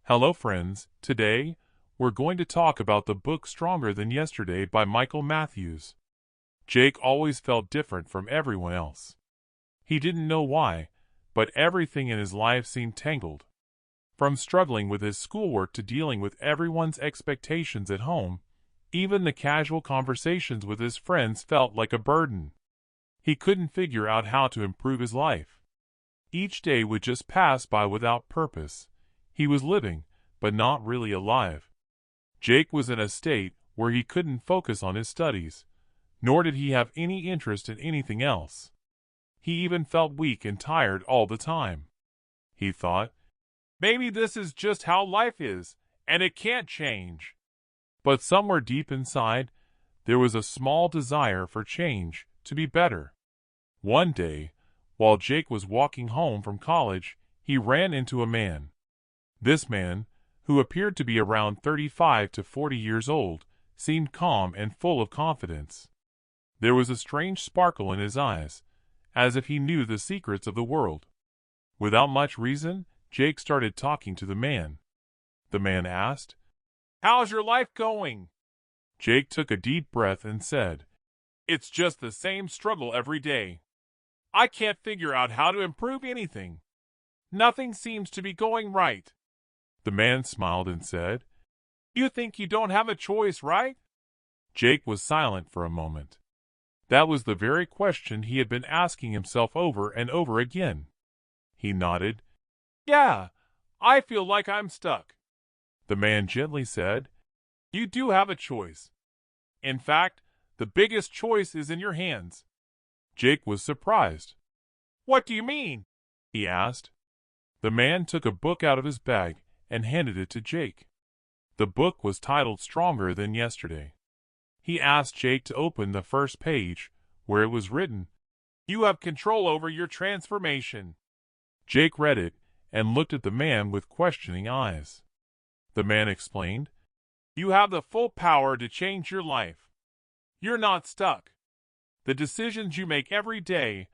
Hello, friends. Today, we're going to talk about the book Stronger Than Yesterday by Michael Matthews. Jake always felt different from everyone else. He didn't know why, but everything in his life seemed tangled. From struggling with his schoolwork to dealing with everyone's expectations at home, even the casual conversations with his friends felt like a burden. He couldn't figure out how to improve his life. Each day would just pass by without purpose. He was living, but not really alive. Jake was in a state where he couldn't focus on his studies, nor did he have any interest in anything else. He even felt weak and tired all the time. He thought, maybe this is just how life is, and it can't change. But somewhere deep inside, there was a small desire for change, to be better. One day, while Jake was walking home from college, he ran into a man. This man, who appeared to be around 35 to 40 years old, seemed calm and full of confidence. There was a strange sparkle in his eyes, as if he knew the secrets of the world. Without much reason, Jake started talking to the man. The man asked, "How's your life going?" Jake took a deep breath and said, "It's just the same struggle every day. I can't figure out how to improve anything. Nothing seems to be going right." The man smiled and said, "You think you don't have a choice, right?" Jake was silent for a moment. That was the very question he had been asking himself over and over again. He nodded. "Yeah, I feel like I'm stuck." The man gently said, "You do have a choice. In fact, the biggest choice is in your hands." Jake was surprised. "What do you mean?" he asked. The man took a book out of his bag and handed it to Jake. The book was titled Stronger Than Yesterday. He asked Jake to open the first page, where it was written, "You have control over your transformation." Jake read it and looked at the man with questioning eyes. The man explained, "You have the full power to change your life. You're not stuck. The decisions you make every day,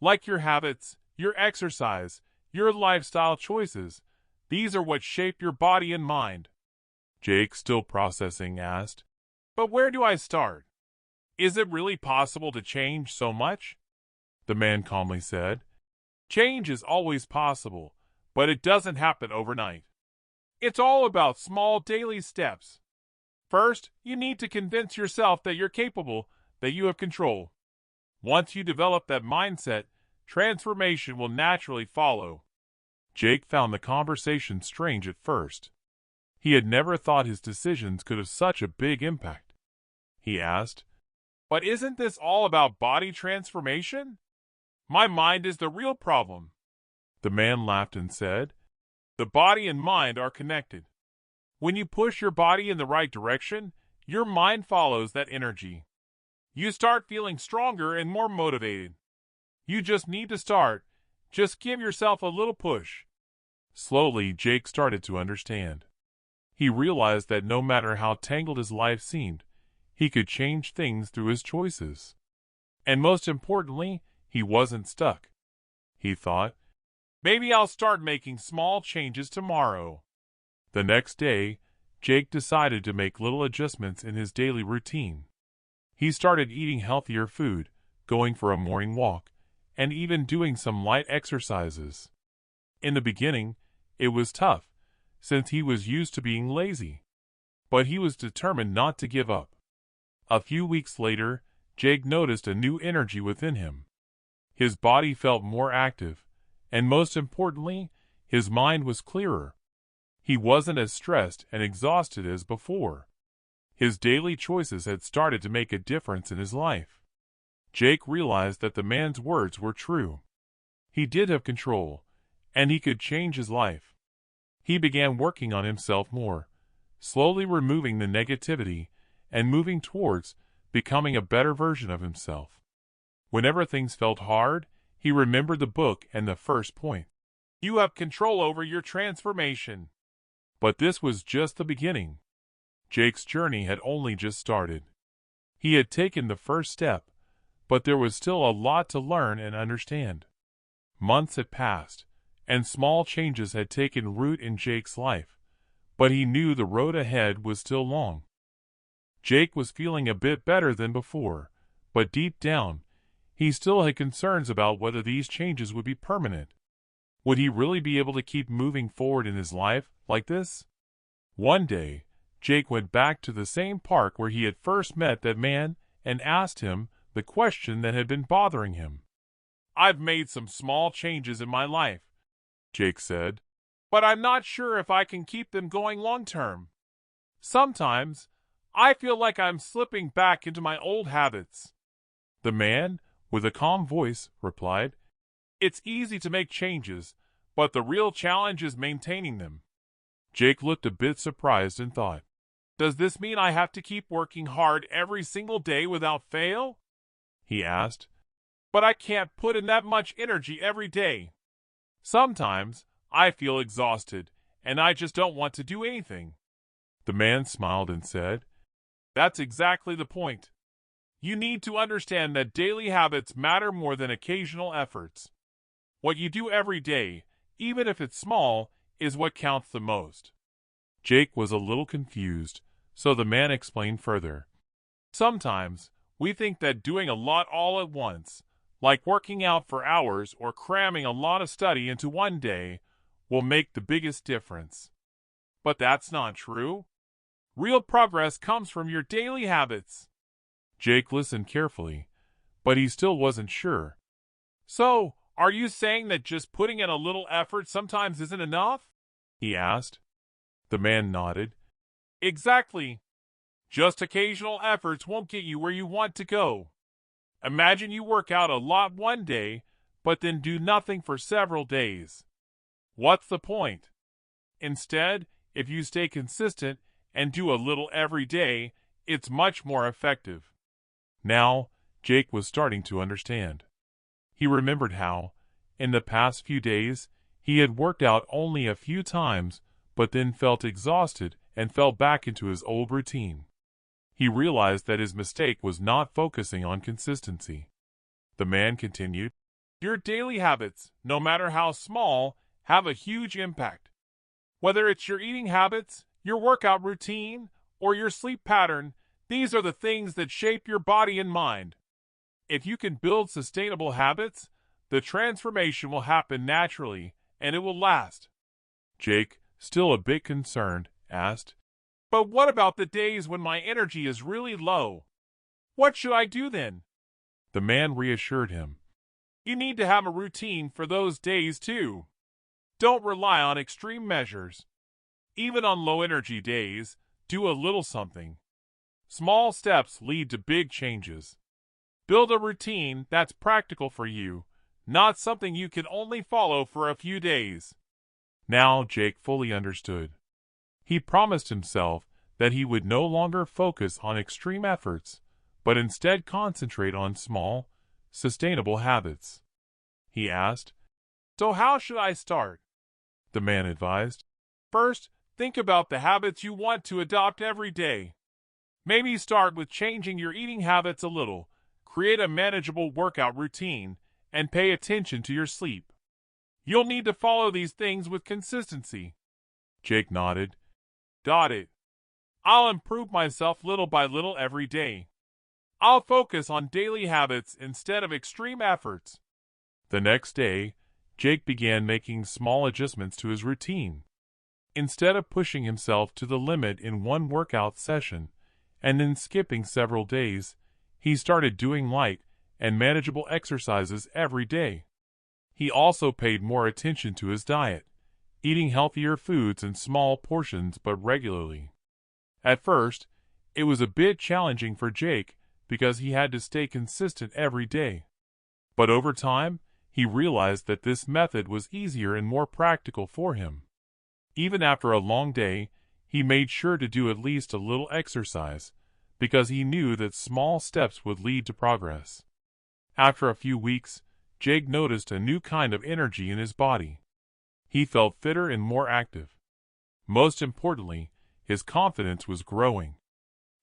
like your habits, your exercise, your lifestyle choices, these are what shape your body and mind." Jake, still processing, asked, "But where do I start? Is it really possible to change so much?" The man calmly said, "Change is always possible, but it doesn't happen overnight. It's all about small daily steps. First, you need to convince yourself that you're capable, that you have control. Once you develop that mindset, transformation will naturally follow." Jake found the conversation strange at first. He had never thought his decisions could have such a big impact. He asked, "But isn't this all about body transformation? My mind is the real problem." The man laughed and said, "The body and mind are connected. When you push your body in the right direction, your mind follows that energy. You start feeling stronger and more motivated. You just need to start. Just give yourself a little push." Slowly, Jake started to understand. He realized that no matter how tangled his life seemed, he could change things through his choices. And most importantly, he wasn't stuck. He thought, "Maybe I'll start making small changes tomorrow." The next day, Jake decided to make little adjustments in his daily routine. He started eating healthier food, going for a morning walk, and even doing some light exercises. In the beginning, it was tough, since he was used to being lazy. But he was determined not to give up. A few weeks later, Jake noticed a new energy within him. His body felt more active, and most importantly, his mind was clearer. He wasn't as stressed and exhausted as before. His daily choices had started to make a difference in his life. Jake realized that the man's words were true. He did have control, and he could change his life. He began working on himself more, slowly removing the negativity and moving towards becoming a better version of himself. Whenever things felt hard, he remembered the book and the first point. You have control over your transformation. But this was just the beginning. Jake's journey had only just started. He had taken the first step, but there was still a lot to learn and understand. Months had passed, and small changes had taken root in Jake's life, but he knew the road ahead was still long. Jake was feeling a bit better than before, but deep down, he still had concerns about whether these changes would be permanent. Would he really be able to keep moving forward in his life like this? One day, Jake went back to the same park where he had first met that man and asked him the question that had been bothering him. "I've made some small changes in my life," Jake said, "but I'm not sure if I can keep them going long term. Sometimes, I feel like I'm slipping back into my old habits." The man, with a calm voice, replied, "It's easy to make changes, but the real challenge is maintaining them." Jake looked a bit surprised and thought, "Does this mean I have to keep working hard every single day without fail?" he asked. "But I can't put in that much energy every day. Sometimes I feel exhausted, and I just don't want to do anything." The man smiled and said, "That's exactly the point. You need to understand that daily habits matter more than occasional efforts. What you do every day, even if it's small, is what counts the most." Jake was a little confused, so the man explained further. "Sometimes we think that doing a lot all at once, like working out for hours or cramming a lot of study into one day, will make the biggest difference. But that's not true. Real progress comes from your daily habits." Jake listened carefully, but he still wasn't sure. "So, are you saying that just putting in a little effort sometimes isn't enough?" he asked. The man nodded. "Exactly. Just occasional efforts won't get you where you want to go. Imagine you work out a lot one day, but then do nothing for several days. What's the point? Instead, if you stay consistent and do a little every day, it's much more effective." Now, Jake was starting to understand. He remembered how, in the past few days, he had worked out only a few times, but then felt exhausted and fell back into his old routine. He realized that his mistake was not focusing on consistency. The man continued, "Your daily habits, no matter how small, have a huge impact. Whether it's your eating habits, your workout routine, or your sleep pattern, these are the things that shape your body and mind. If you can build sustainable habits, the transformation will happen naturally, and it will last." Jake, still a bit concerned, asked, "But what about the days when my energy is really low? What should I do then?" The man reassured him, "You need to have a routine for those days too. Don't rely on extreme measures. Even on low-energy days, do a little something. Small steps lead to big changes. Build a routine that's practical for you, not something you can only follow for a few days." Now Jake fully understood. He promised himself that he would no longer focus on extreme efforts, but instead concentrate on small, sustainable habits. He asked, "So how should I start?" The man advised, "First, think about the habits you want to adopt every day. Maybe start with changing your eating habits a little, create a manageable workout routine, and pay attention to your sleep. You'll need to follow these things with consistency." Jake nodded. "Got it. I'll improve myself little by little every day. I'll focus on daily habits instead of extreme efforts." The next day, Jake began making small adjustments to his routine. Instead of pushing himself to the limit in one workout session and then skipping several days, he started doing light and manageable exercises every day. He also paid more attention to his diet, eating healthier foods in small portions but regularly. At first, it was a bit challenging for Jake because he had to stay consistent every day. But over time, he realized that this method was easier and more practical for him. Even after a long day, he made sure to do at least a little exercise, because he knew that small steps would lead to progress. After a few weeks, Jake noticed a new kind of energy in his body. He felt fitter and more active. Most importantly, his confidence was growing.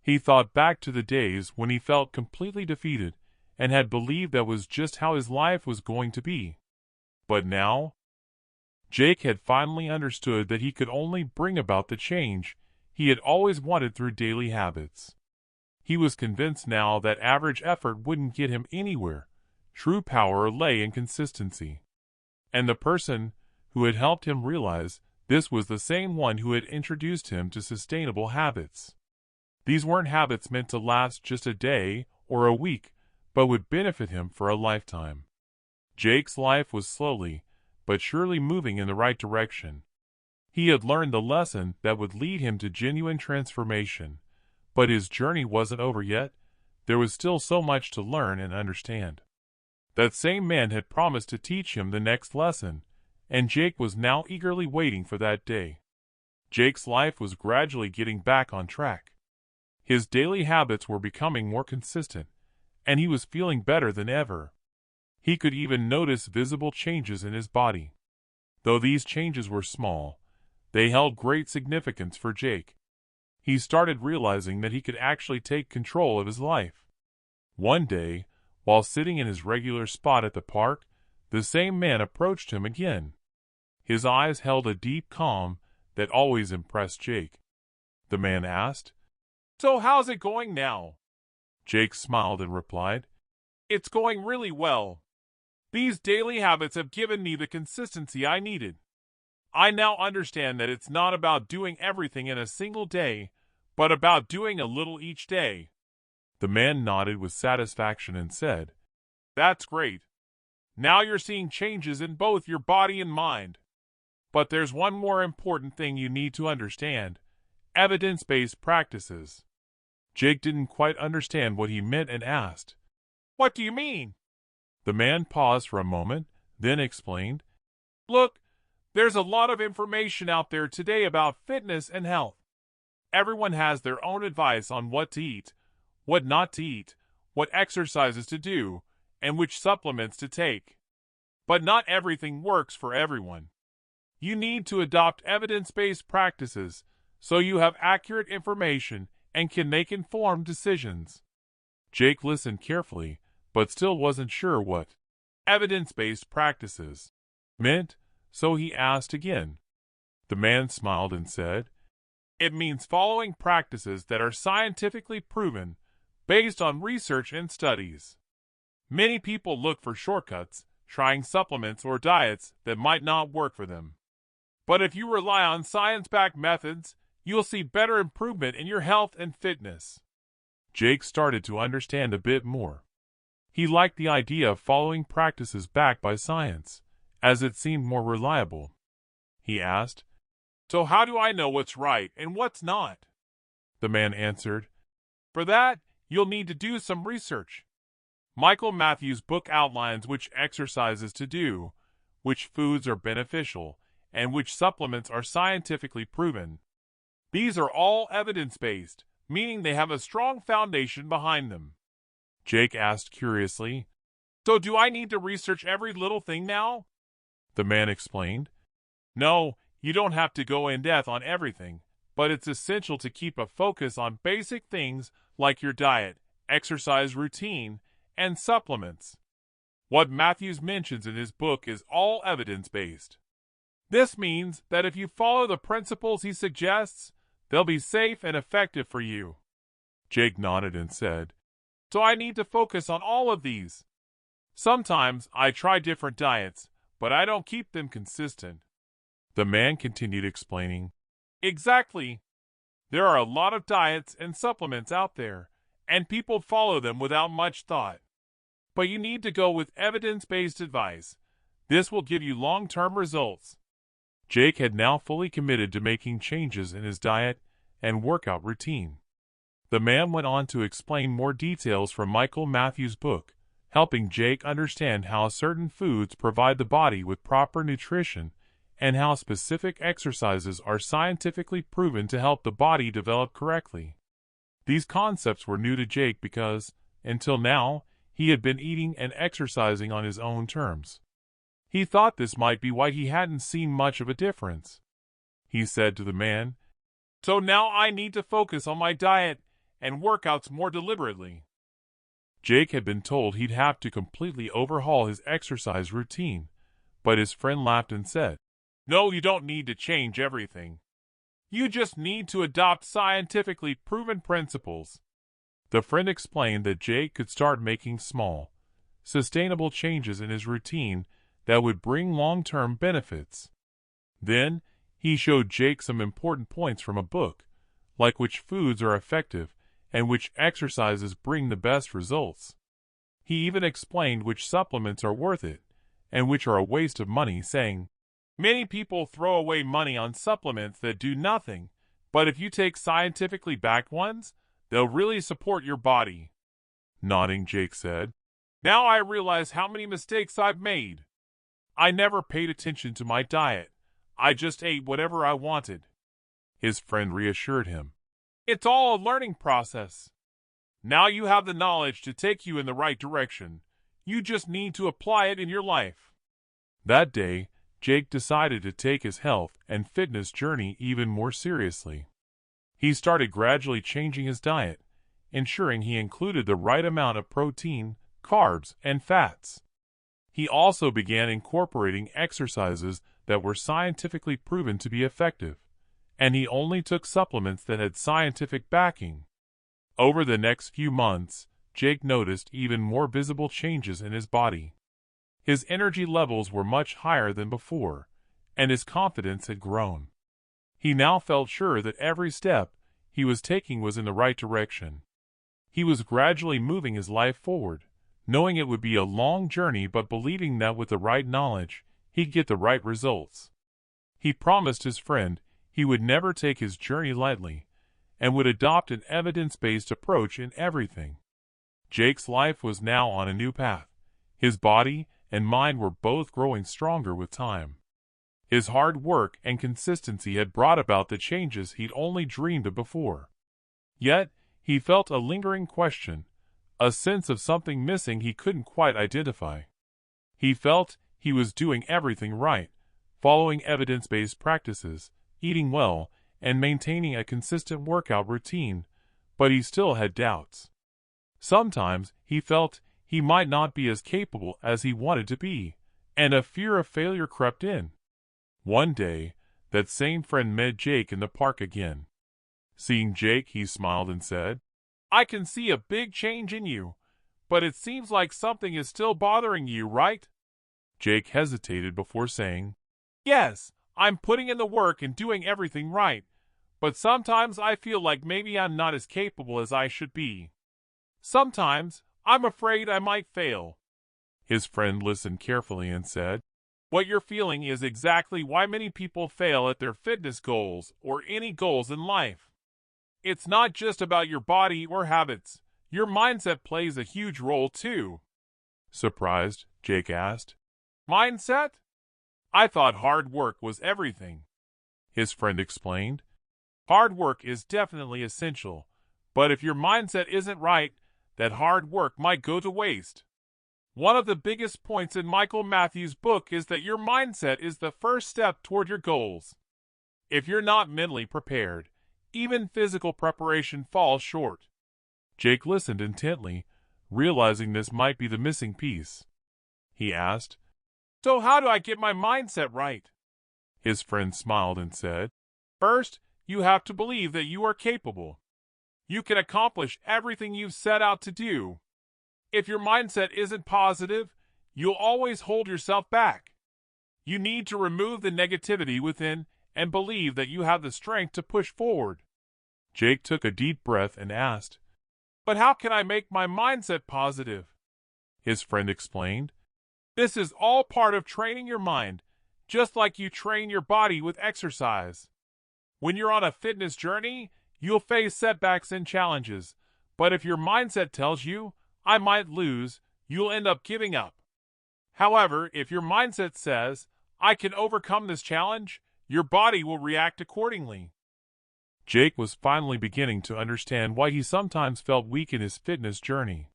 He thought back to the days when he felt completely defeated and had believed that was just how his life was going to be. But now, Jake had finally understood that he could only bring about the change he had always wanted through daily habits. He was convinced now that average effort wouldn't get him anywhere. True power lay in consistency. And the person who had helped him realize this was the same one who had introduced him to sustainable habits. These weren't habits meant to last just a day or a week, but would benefit him for a lifetime. Jake's life was slowly but surely moving in the right direction. He had learned the lesson that would lead him to genuine transformation, but his journey wasn't over yet. There was still so much to learn and understand. That same man had promised to teach him the next lesson, and Jake was now eagerly waiting for that day. Jake's life was gradually getting back on track. His daily habits were becoming more consistent, and he was feeling better than ever. He could even notice visible changes in his body. Though these changes were small, they held great significance for Jake. He started realizing that he could actually take control of his life. One day, while sitting in his regular spot at the park, the same man approached him again. His eyes held a deep calm that always impressed Jake. The man asked, "So how's it going now?" Jake smiled and replied, "It's going really well. These daily habits have given me the consistency I needed. I now understand that it's not about doing everything in a single day, but about doing a little each day." The man nodded with satisfaction and said, "That's great. Now you're seeing changes in both your body and mind. But there's one more important thing you need to understand: evidence-based practices." Jake didn't quite understand what he meant and asked, "What do you mean?" The man paused for a moment, then explained, "Look, there's a lot of information out there today about fitness and health. Everyone has their own advice on what to eat, what not to eat, what exercises to do, and which supplements to take. But not everything works for everyone. You need to adopt evidence-based practices so you have accurate information and can make informed decisions." Jake listened carefully, but still wasn't sure what evidence-based practices meant, so he asked again. The man smiled and said, "It means following practices that are scientifically proven, based on research and studies. Many people look for shortcuts, trying supplements or diets that might not work for them. But if you rely on science-backed methods, you'll see better improvement in your health and fitness." Jake started to understand a bit more. He liked the idea of following practices backed by science, as it seemed more reliable. He asked, "So how do I know what's right and what's not?" The man answered, "For that, you'll need to do some research. Michael Matthews' book outlines which exercises to do, which foods are beneficial, and which supplements are scientifically proven. These are all evidence-based, meaning they have a strong foundation behind them." Jake asked curiously, "So do I need to research every little thing now?" The man explained, "No, you don't have to go in depth on everything, but it's essential to keep a focus on basic things like your diet, exercise routine, and supplements. What Matthews mentions in his book is all evidence-based. This means that if you follow the principles he suggests, they'll be safe and effective for you." Jake nodded and said, "So I need to focus on all of these. Sometimes I try different diets, but I don't keep them consistent." The man continued explaining, "Exactly. There are a lot of diets and supplements out there, and people follow them without much thought. But you need to go with evidence-based advice. This will give you long-term results." Jake had now fully committed to making changes in his diet and workout routine. The man went on to explain more details from Michael Matthews' book, helping Jake understand how certain foods provide the body with proper nutrition and how specific exercises are scientifically proven to help the body develop correctly. These concepts were new to Jake because, until now, he had been eating and exercising on his own terms. He thought this might be why he hadn't seen much of a difference. He said to the man, "So now I need to focus on my diet and workouts more deliberately." Jake had been told he'd have to completely overhaul his exercise routine, but his friend laughed and said, No, you don't need to change everything. You just need to adopt scientifically proven principles. The friend explained that Jake could start making small, sustainable changes in his routine that would bring long-term benefits. Then, he showed Jake some important points from a book, like which foods are effective and which exercises bring the best results. He even explained which supplements are worth it and which are a waste of money, saying, "Many people throw away money on supplements that do nothing, but if you take scientifically backed ones, they'll really support your body." Nodding, Jake said, "Now I realize how many mistakes I've made. I never paid attention to my diet. I just ate whatever I wanted." His friend reassured him, "It's all a learning process. Now you have the knowledge to take you in the right direction. You just need to apply it in your life." That day, Jake decided to take his health and fitness journey even more seriously. He started gradually changing his diet, ensuring he included the right amount of protein, carbs, and fats. He also began incorporating exercises that were scientifically proven to be effective, and he only took supplements that had scientific backing. Over the next few months, Jake noticed even more visible changes in his body. His energy levels were much higher than before, and his confidence had grown. He now felt sure that every step he was taking was in the right direction. He was gradually moving his life forward, knowing it would be a long journey but believing that with the right knowledge, he'd get the right results. He promised his friend he would never take his journey lightly, and would adopt an evidence-based approach in everything. Jake's life was now on a new path. His body and mind were both growing stronger with time. His hard work and consistency had brought about the changes he'd only dreamed of before. Yet, he felt a lingering question, a sense of something missing he couldn't quite identify. He felt he was doing everything right, following evidence-based practices, eating well, and maintaining a consistent workout routine, but he still had doubts. Sometimes he felt he might not be as capable as he wanted to be, and a fear of failure crept in. One day, that same friend met Jake in the park again. Seeing Jake, he smiled and said, "I can see a big change in you, but it seems like something is still bothering you, right?" Jake hesitated before saying, "Yes, I'm putting in the work and doing everything right, but sometimes I feel like maybe I'm not as capable as I should be. Sometimes I'm afraid I might fail." His friend listened carefully and said, "What you're feeling is exactly why many people fail at their fitness goals or any goals in life. It's not just about your body or habits. Your mindset plays a huge role too." Surprised, Jake asked, "Mindset? I thought hard work was everything." His friend explained, "Hard work is definitely essential, but if your mindset isn't right, that hard work might go to waste. One of the biggest points in Michael Matthews' book is that your mindset is the first step toward your goals. If you're not mentally prepared, even physical preparation falls short." Jake listened intently, realizing this might be the missing piece. He asked, "So how do I get my mindset right?" His friend smiled and said, "First, you have to believe that you are capable. You can accomplish everything you've set out to do. If your mindset isn't positive, you'll always hold yourself back. You need to remove the negativity within and believe that you have the strength to push forward." Jake took a deep breath and asked, "But how can I make my mindset positive?" His friend explained, "This is all part of training your mind, just like you train your body with exercise. When you're on a fitness journey, you'll face setbacks and challenges, but if your mindset tells you, 'I might lose,' you'll end up giving up. However, if your mindset says, 'I can overcome this challenge,' your body will react accordingly." Jake was finally beginning to understand why he sometimes felt weak in his fitness journey.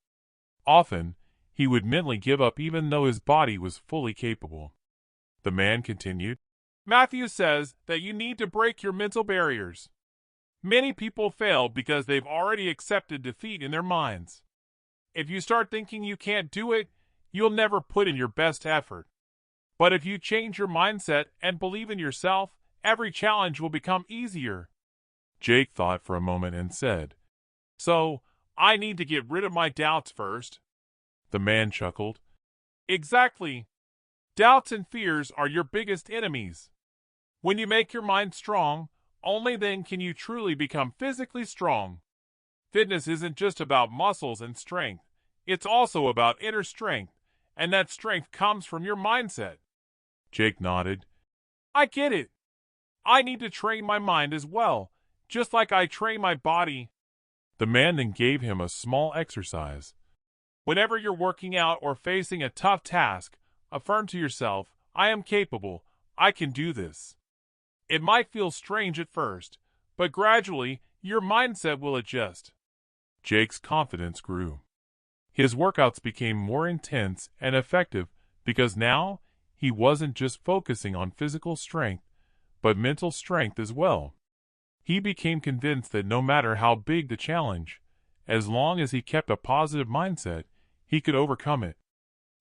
Often, he would mentally give up even though his body was fully capable. The man continued, "Matthew says that you need to break your mental barriers. Many people fail because they've already accepted defeat in their minds. If you start thinking you can't do it, you'll never put in your best effort. But if you change your mindset and believe in yourself, every challenge will become easier. Jake thought for a moment and said, So, I need to get rid of my doubts first. The man chuckled. Exactly. Doubts and fears are your biggest enemies. When you make your mind strong, only then can you truly become physically strong. Fitness isn't just about muscles and strength. It's also about inner strength, and that strength comes from your mindset. Jake nodded. I get it. I need to train my mind as well, just like I train my body. The man then gave him a small exercise. Whenever you're working out or facing a tough task, affirm to yourself, I am capable, I can do this. It might feel strange at first, but gradually your mindset will adjust. Jake's confidence grew. His workouts became more intense and effective because now he wasn't just focusing on physical strength, but mental strength as well. He became convinced that no matter how big the challenge, as long as he kept a positive mindset, he could overcome it.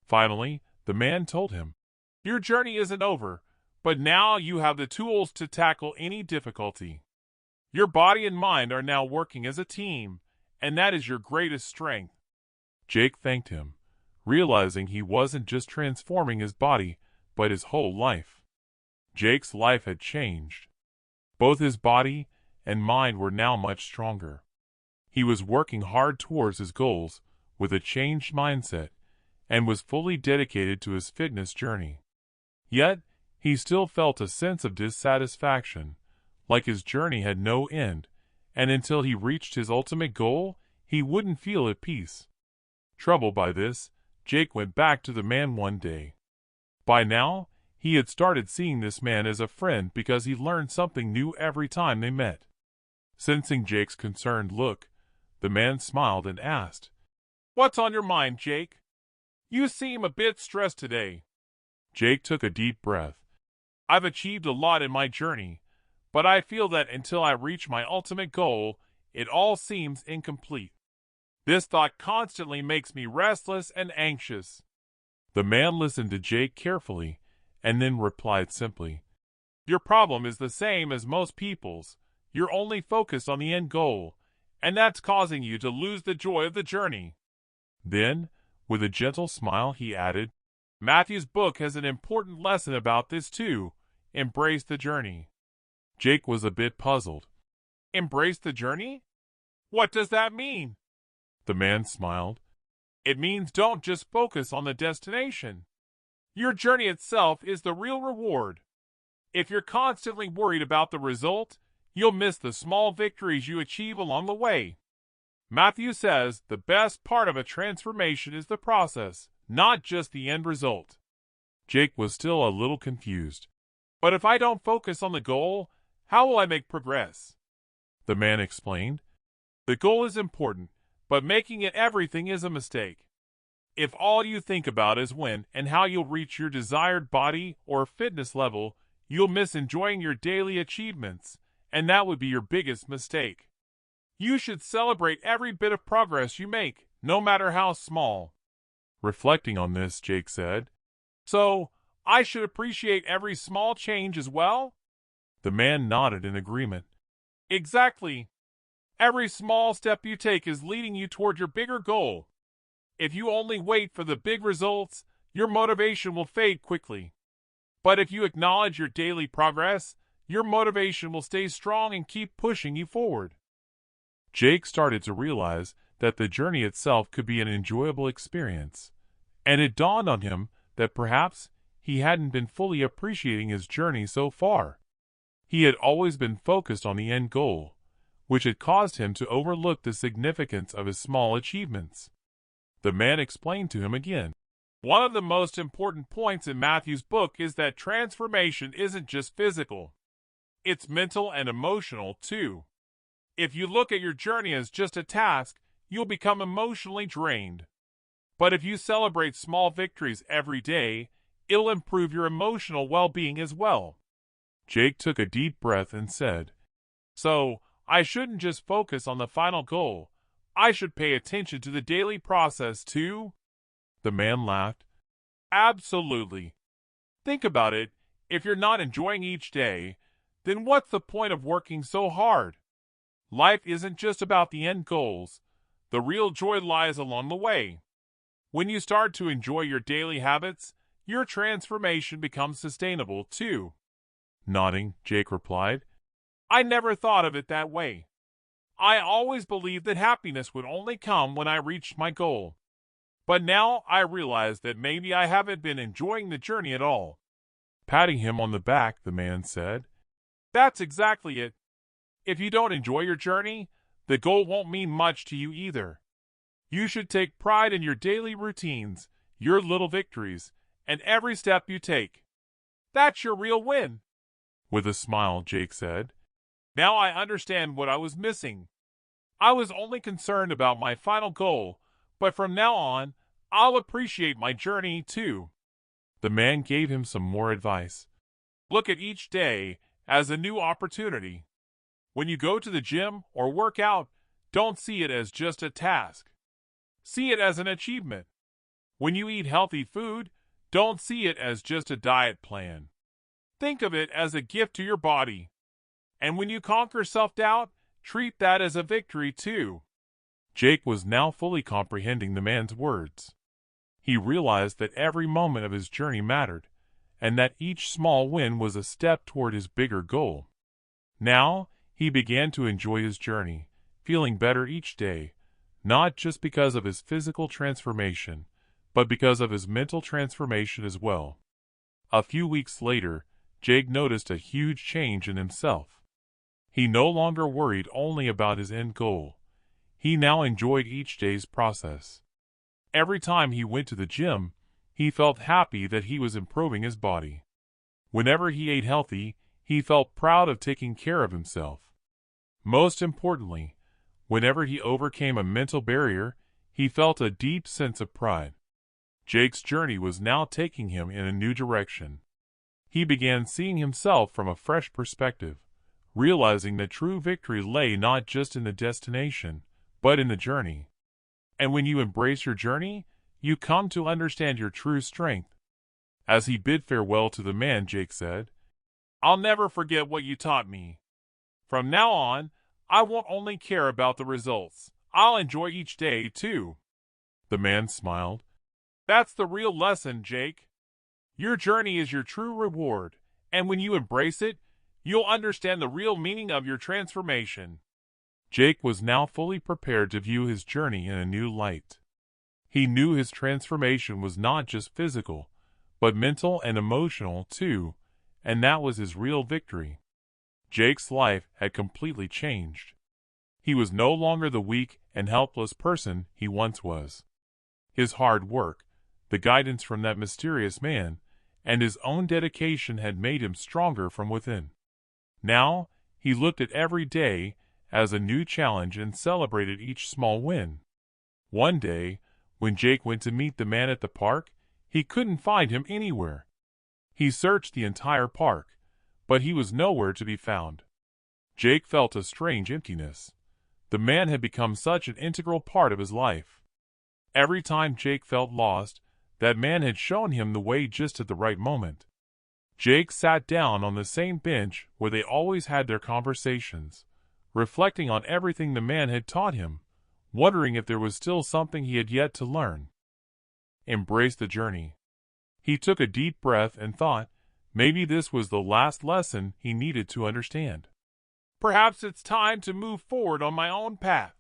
Finally, the man told him, Your journey isn't over, but now you have the tools to tackle any difficulty. Your body and mind are now working as a team, and that is your greatest strength. Jake thanked him, realizing he wasn't just transforming his body, but his whole life. Jake's life had changed. Both his body and mind were now much stronger. He was working hard towards his goals with a changed mindset and was fully dedicated to his fitness journey. Yet, he still felt a sense of dissatisfaction, like his journey had no end, and until he reached his ultimate goal, he wouldn't feel at peace. Troubled by this, Jake went back to the man one day. By now, he had started seeing this man as a friend because he learned something new every time they met. Sensing Jake's concerned look, the man smiled and asked, What's on your mind, Jake? You seem a bit stressed today. Jake took a deep breath. I've achieved a lot in my journey, but I feel that until I reach my ultimate goal, it all seems incomplete. This thought constantly makes me restless and anxious. The man listened to Jake carefully and then replied simply, Your problem is the same as most people's. You're only focused on the end goal, and that's causing you to lose the joy of the journey. Then, with a gentle smile, he added, Matthew's book has an important lesson about this too. Embrace the journey. Jake was a bit puzzled. Embrace the journey? What does that mean? The man smiled. It means don't just focus on the destination. Your journey itself is the real reward. If you're constantly worried about the result, you'll miss the small victories you achieve along the way. Matthew says the best part of a transformation is the process, not just the end result. Jake was still a little confused. But if I don't focus on the goal, how will I make progress? The man explained. The goal is important, but making it everything is a mistake. If all you think about is when and how you'll reach your desired body or fitness level, you'll miss enjoying your daily achievements, and that would be your biggest mistake. You should celebrate every bit of progress you make, no matter how small. Reflecting on this, Jake said, So, I should appreciate every small change as well? The man nodded in agreement. Exactly. Every small step you take is leading you toward your bigger goal. If you only wait for the big results, your motivation will fade quickly. But if you acknowledge your daily progress, your motivation will stay strong and keep pushing you forward. Jake started to realize that the journey itself could be an enjoyable experience, and it dawned on him that perhaps he hadn't been fully appreciating his journey so far. He had always been focused on the end goal, which had caused him to overlook the significance of his small achievements. The man explained to him again. One of the most important points in Matthew's book is that transformation isn't just physical. It's mental and emotional too. If you look at your journey as just a task, you'll become emotionally drained. But if you celebrate small victories every day, it'll improve your emotional well-being as well. Jake took a deep breath and said, So, I shouldn't just focus on the final goal. I should pay attention to the daily process too? The man laughed. Absolutely. Think about it. If you're not enjoying each day, then what's the point of working so hard? Life isn't just about the end goals. The real joy lies along the way. When you start to enjoy your daily habits, your transformation becomes sustainable too. Nodding, Jake replied, I never thought of it that way. I always believed that happiness would only come when I reached my goal. But now I realize that maybe I haven't been enjoying the journey at all. Patting him on the back, the man said, That's exactly it. If you don't enjoy your journey, the goal won't mean much to you either. You should take pride in your daily routines, your little victories, and every step you take. That's your real win. With a smile, Jake said, Now I understand what I was missing. I was only concerned about my final goal, but from now on, I'll appreciate my journey too. The man gave him some more advice. Look at each day as a new opportunity. When you go to the gym or work out, don't see it as just a task. See it as an achievement. When you eat healthy food, don't see it as just a diet plan. Think of it as a gift to your body. And when you conquer self-doubt, treat that as a victory too. Jake was now fully comprehending the man's words. He realized that every moment of his journey mattered, and that each small win was a step toward his bigger goal. Now, he began to enjoy his journey, feeling better each day, not just because of his physical transformation, but because of his mental transformation as well. A few weeks later, Jake noticed a huge change in himself. He no longer worried only about his end goal. He now enjoyed each day's process. Every time he went to the gym, he felt happy that he was improving his body. Whenever he ate healthy, he felt proud of taking care of himself. Most importantly, whenever he overcame a mental barrier, he felt a deep sense of pride. Jake's journey was now taking him in a new direction. He began seeing himself from a fresh perspective, realizing that true victory lay not just in the destination, but in the journey. And when you embrace your journey, you come to understand your true strength. As he bid farewell to the man, Jake said, I'll never forget what you taught me. From now on, I won't only care about the results. I'll enjoy each day, too. The man smiled. That's the real lesson, Jake. Your journey is your true reward, and when you embrace it, you'll understand the real meaning of your transformation. Jake was now fully prepared to view his journey in a new light. He knew his transformation was not just physical, but mental and emotional too, and that was his real victory. Jake's life had completely changed. He was no longer the weak and helpless person he once was. His hard work, the guidance from that mysterious man, and his own dedication had made him stronger from within. Now, he looked at every day as a new challenge and celebrated each small win. One day, when Jake went to meet the man at the park, he couldn't find him anywhere. He searched the entire park, but he was nowhere to be found. Jake felt a strange emptiness. The man had become such an integral part of his life. Every time Jake felt lost, that man had shown him the way just at the right moment. Jake sat down on the same bench where they always had their conversations, reflecting on everything the man had taught him, wondering if there was still something he had yet to learn. Embrace the journey. He took a deep breath and thought, maybe this was the last lesson he needed to understand. Perhaps it's time to move forward on my own path.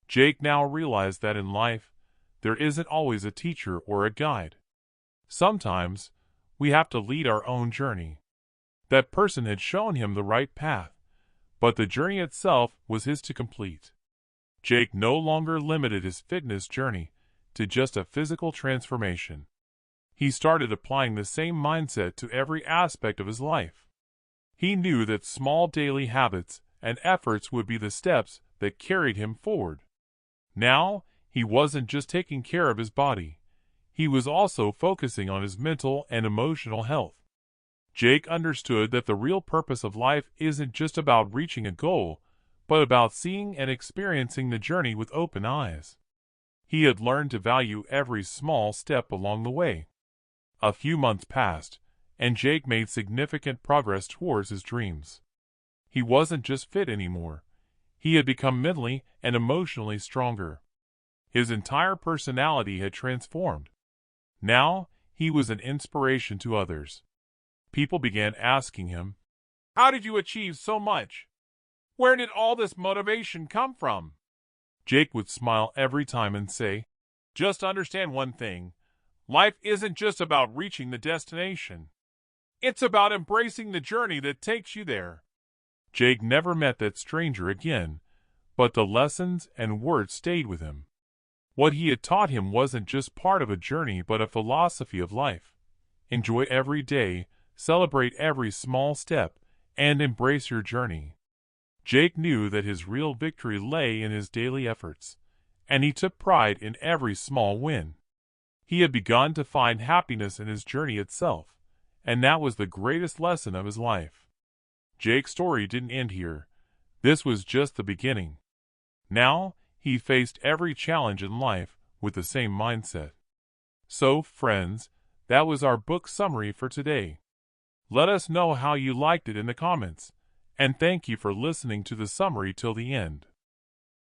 Jake now realized that in life, there isn't always a teacher or a guide. Sometimes, we have to lead our own journey. That person had shown him the right path, but the journey itself was his to complete. Jake no longer limited his fitness journey to just a physical transformation. He started applying the same mindset to every aspect of his life. He knew that small daily habits and efforts would be the steps that carried him forward. Now, he wasn't just taking care of his body. He was also focusing on his mental and emotional health. Jake understood that the real purpose of life isn't just about reaching a goal, but about seeing and experiencing the journey with open eyes. He had learned to value every small step along the way. A few months passed, and Jake made significant progress towards his dreams. He wasn't just fit anymore. He had become mentally and emotionally stronger. His entire personality had transformed. Now, he was an inspiration to others. People began asking him, "How did you achieve so much? Where did all this motivation come from?" Jake would smile every time and say, "Just understand one thing. Life isn't just about reaching the destination. It's about embracing the journey that takes you there." Jake never met that stranger again, but the lessons and words stayed with him. What he had taught him wasn't just part of a journey but a philosophy of life. Enjoy every day, celebrate every small step, and embrace your journey. Jake knew that his real victory lay in his daily efforts, and he took pride in every small win. He had begun to find happiness in his journey itself, and that was the greatest lesson of his life. Jake's story didn't end here. This was just the beginning. Now, he faced every challenge in life with the same mindset. So, friends, that was our book summary for today. Let us know how you liked it in the comments, and thank you for listening to the summary till the end.